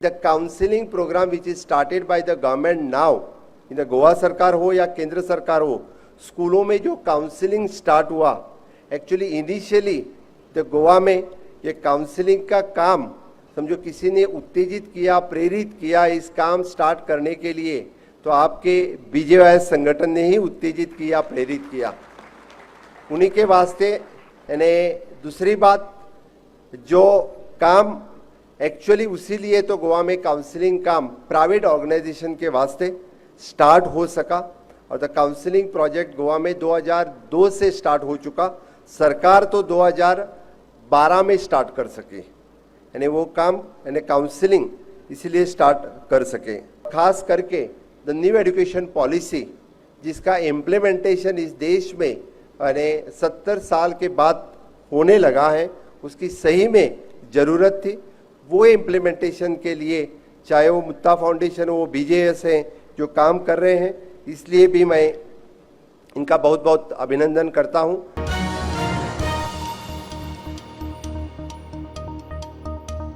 The counseling program which is started by the government now, in the Goa सरकार हो या केंद्र सरकार हो, स्कूलों में जो काउंसलिंग स्टार्ट हुआ, एक्चुअली इनिशियली द गोवा में ये काउंसलिंग का काम समझो किसी ने उत्तेजित किया, प्रेरित किया इस काम स्टार्ट करने के लिए, तो आपके बीजेवाई संगठन ने ही उत्तेजित किया, प्रेरित किया। उन्हीं के वास्ते यानी दूसरी बात जो काम एक्चुअली उसी लिए तो गोवा में काउंसलिंग काम प्राइवेट ऑर्गेनाइजेशन के वास्ते स्टार्ट हो सका और द काउंसलिंग प्रोजेक्ट गोवा में 2002 से स्टार्ट हो चुका। सरकार तो 2012 में स्टार्ट कर सके, यानी वो काम यानी काउंसलिंग इसीलिए स्टार्ट कर सके। खास करके द न्यू एजुकेशन पॉलिसी जिसका इम्प्लीमेंटेशन इस देश में यानी 70 साल के बाद होने लगा है, उसकी सही में ज़रूरत थी। वो इम्प्लीमेंटेशन के लिए चाहे वो मुत्ता फाउंडेशन हो, वो बीजेएस हैं जो काम कर रहे हैं, इसलिए भी मैं इनका बहुत बहुत अभिनंदन करता हूं।